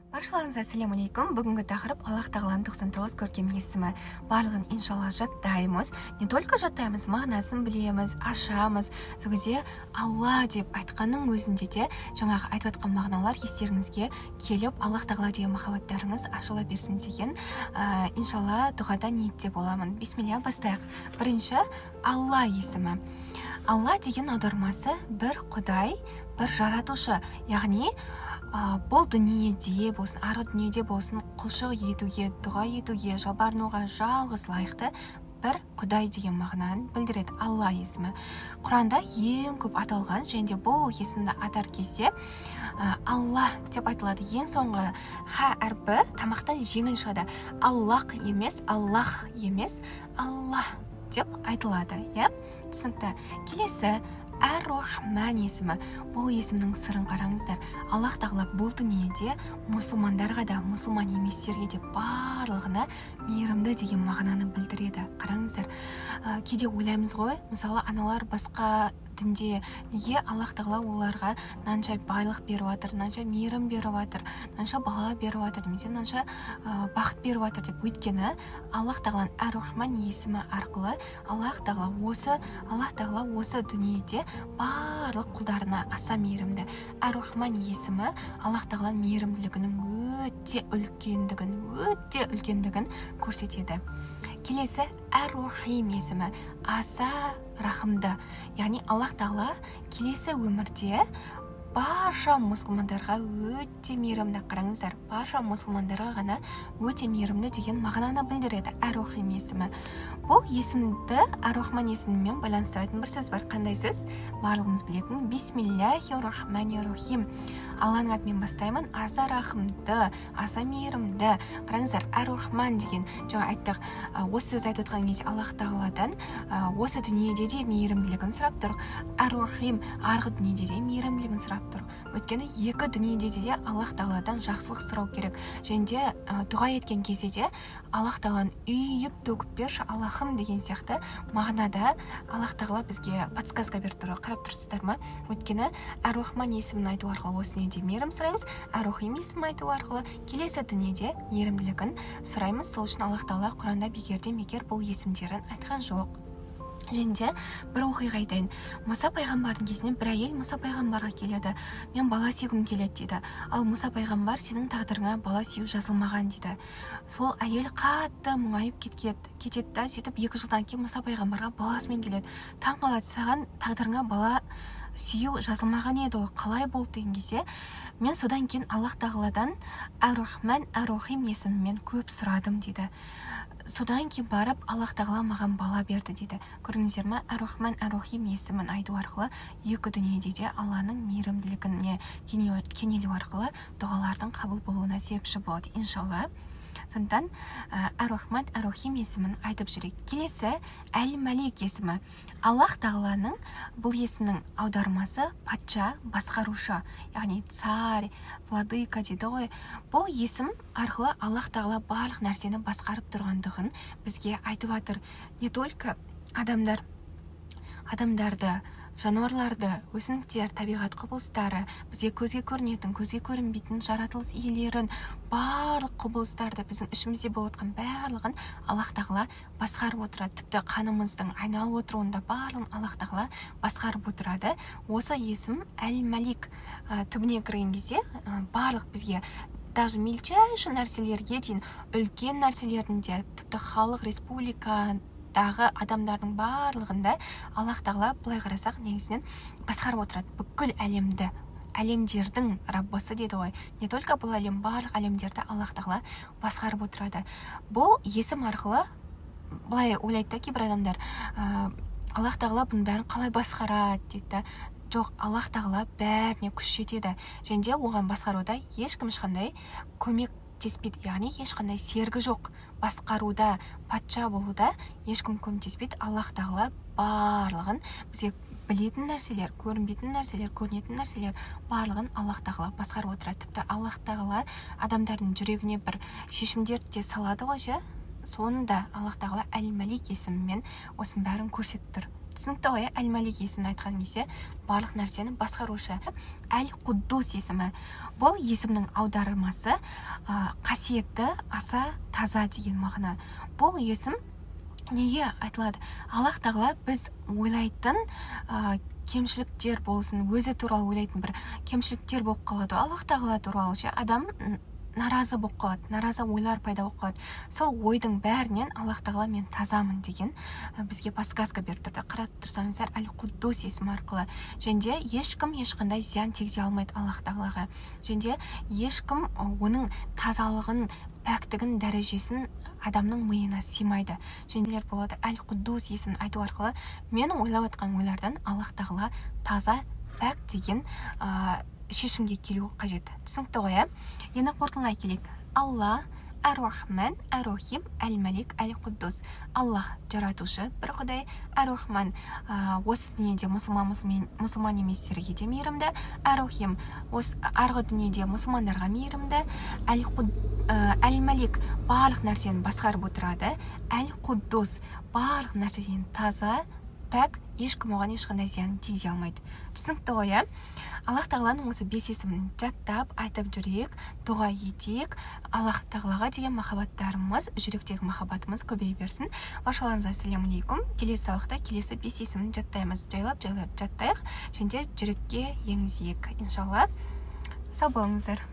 Баршаларыңызға ассаляму алейкум. Бүгінгі тақырып Аллах тағаланың 99 көркем есімі. Барлығын иншалла жаттаймыз. Не только жаттаймыз, мағынасын білеміз, ашамыз. Сол кезде Алла деп айтқанның өзінде де жаңағы айтып жатқан мағыналар естеріңізге келіп, Аллах тағала деген махаббаттарыңыз ашыла берсін деген иншалла дұғада ниетте боламын. Бисмилля, бастайық. Бірінші Алла есімі. Алла деген аудармасы бір Құдай, бір жаратушы, яғни бұл дүниеде болсын, арғы дүниеде болсын, құлшылық етуге, дұға етуге, жалбарынуға жалғыз лайықты бір Құдай деген мағынаны білдіреді Алла есімі. Құранда ең көп аталған, және бұл есімді атар кезде Алла деп айтылады. Ең соңғы ха әрпі тамақтан жеңіл шығады. Аллах емес, Аллах емес, Алла деп айтылады. Түсінікті. Келесі Ар-Рахман есімі. Бұл есімнің сырын қараңыздар. Аллах тағала бұл дүниеде мұсылмандарға да, мұсылман еместерге де барлығына мейірімді деген мағынаны білдіреді. Қараңыздар. Кейде ойлаймыз ғой, мысалы аналар басқа дінде неге Аллах тағала оларға мынанша байлық беріп жатыр, мынанша мейірім беріп жатыр, мынанша бала беріп жатыр, немесе мынанша бақыт беріп жатыр деп. Өйткені Аллах тағаланың Ар-Рахман есімі арқылы Аллах тағала осы дүниеде барлық құлдарына аса мейірімді. Ар-Рахман есімі Аллах тағаланың мейірімділігінің өте үлкендігін көрсетеді. Келесі Ар-Рахим есімі аса рахымды. Яғни Аллах тағала келесі өмірде барша мұсылмандарға өте мейірімді. Қараңыздар, барша мұсылмандарға ғана өте мейірімді деген мағынаны білдіреді Ар-Рахим есімі. Бұл есімді Ар-Рахман есімімен байланыстыратын бір сөз бар. Қандай сөз? Барлығымыз білетін Бисмиллахир-рахманир-рахим. Алланың атымен бастаймын. Аса рахымды, аса мейірімді. Қараңыздар, Ар-Рахман деген жаңа айттық. Осы сөз айтып отқан кезде Аллах тағаладан осы дүниеде де мейірімділігін сұрап тұр. Ар-Рахим арғы дүниеде де мейірімділігін сұрап тұр. Өйткені екі дүниеде де Аллах тағаладан жақсылық сұрау керек. Және де дұға еткен кезде де Аллах тағаланы үйіп төгіп берші Аллахым деген сияқты мағынада Аллах тағала бізге подсказка беріп тұр. Қарап тұрсыздар ма? Өйткені Ар-Рахман есімін айту арқылы осы дүниеде мейірім сұраймыз, Ар-Рахим есімін айту арқылы келесі дүниеде мейірімділігін сұраймыз. Сол үшін Аллах тағала Құранда бекер бұл есімдерін айтқан жоқ. Және де бір оқиға айтайын. Мұса пайғамбардың кезінен бір әйел Мұса пайғамбарға келеді. Мен бала сүйгім келеді дейді. Ал Мұса пайғамбар сенің тағдырыңа бала сүю жазылмаған дейді. Сол әйел қатты мұңайып кетеді да, сөйтіп 2 жылдан кейін Мұса пайғамбарға баласымен келеді. Таң қалады, саған тағдырыңа бала сүю жазылмаған еді, ол қалай болды деген кезде, мен содан кейін Аллах тағаладан Ар-Рахман, Ар-Рахим есімімен көп сұрадым дейді. Содан кейін барып Аллах тағала маған бала берді дейді. Көрдіңіздер ме? Ар-Рахман, Ар-Рахим есімін айту арқылы екі дүниеде де Алланың мейірімділігіне кенелу арқылы дұғалардың қабыл болуына себепші болады, иншалла. Сондықтан Ар-Рахман, Ар-Рахим есімін айтып жүрейік. Келесі Әл-Малик есімі. Аллах тағаланың бұл есімнің аудармасы патша, басқарушы, яғни царь, владыка дейді ғой. Бұл есім арқылы Аллах тағала барлық нәрсені басқарып тұрғандығын бізге айтып жатыр. Не только адамдарды, жануарларды, өсімдіктер, табиғат құбылыстары, бізге көзге көрінетін, көзге көрінбейтін жаратылыс иелерін, барлық құбылыстарды, біздің ішімізде болып отқан барлығын Аллах тағала басқарып отырады. Тіпті қанымыздың айналып отыруында барлығын Аллах тағала басқарып отырады. Осы есім Әл-Малик түбіне кірген кезде барлық бізге даже мельчайший нәрселерге дейін, үлкен нәрселерінде, тіпті халық, республика адамдардың барлығында Аллах тағала былай қарасақ негізінен басқарып отырады. Бүкіл әлемдердің раббысы дейді ғой. Не только бұл әлем, барлық әлемдерді Аллах тағала басқарып отырады. Бұл есім арқылы былай ойлайды да кейбір адамдар, Аллах тағала бұның бәрін қалай басқарады дейді. Жоқ, Аллах тағала бәріне күш жетеді. Және де оған басқаруда ешкім ешқандай көмек теспейді, яғни ешқандай сергі жоқ. Басқаруда, патша болуда ешкім көмектеспейді. Аллах тағала барлығын бізге білетін нәрселер, көрінбейтін нәрселер, көрінетін нәрселер барлығын Аллах тағала басқарып отырады. Тіпті Аллах тағала адамдардың жүрегіне бір шешімдер де салады ғой, сонда Аллах тағала Әл-Малик есімімен осының бәрін көрсетіп тұр. түсінікті ғой. Әл-Малик есімін айтқан кезде барлық нәрсені басқарушы. Әл-Құддус есімі, бұл есімнің аудармасы қасиетті, аса таза деген мағына. Бұл есім неге айтылады? Аллах тағала біз ойлайтын кемшіліктер болсын, өзі туралы ойлайтын бір кемшіліктер болып қалады. Аллах тағала туралы ше адам наразы болып қалады, наразы ойлар пайда болып қалады. Сол ойдың бәрінен Аллах тағала мен тазамын деген бізге подсказка беріп тұрды. Қарап тұрсаңыздар, Әл-Құддус есімі арқылы. Және ешкім ешқандай зиян тигізе алмайды Аллах тағалаға. Және ешкім оның тазалығын, пәктігін, дәрежесін адамның миына сыймайды. Жеңділер болады. Әл-Құддус есімін айту арқылы менің ойлап отқан ойлардан Аллах тағала таза, пәк деген шешімге келу қажет. Түсінікті ғой, Енді қорытындылай келейік. Алла, Әр-Рахман, Әр-Рахим, Әл-Малик, Әл-Құддус. Аллах жаратушы бір Құдай, Әр-Рахман осы дүниеде мұсылман еместерге де мейірімді, Әр-Рахим осы арғы дүниеде мұсылмандарға мейірімді, Әл-Малик барлық нәрсені басқарып отырады, Әл-Құддус барлық нәрседен таза, пәк, ешкім оған ешқандай зиян тигізе алмайды. Түсінікті ғой, Аллах тағаланың осы 5 есімін жаттап айтып жүрейік, дұға етейік. Аллах тағалаға деген махаббаттарымыз, жүректегі махаббатымыз көбейе берсін. Баршаларыңызға ассаляму алейкум. Келесі сабақта келесі 5 есімін жаттаймыз. Жайлап жаттайық, және жүрекке енгізейік. Иншалла. Сау болыңыздар.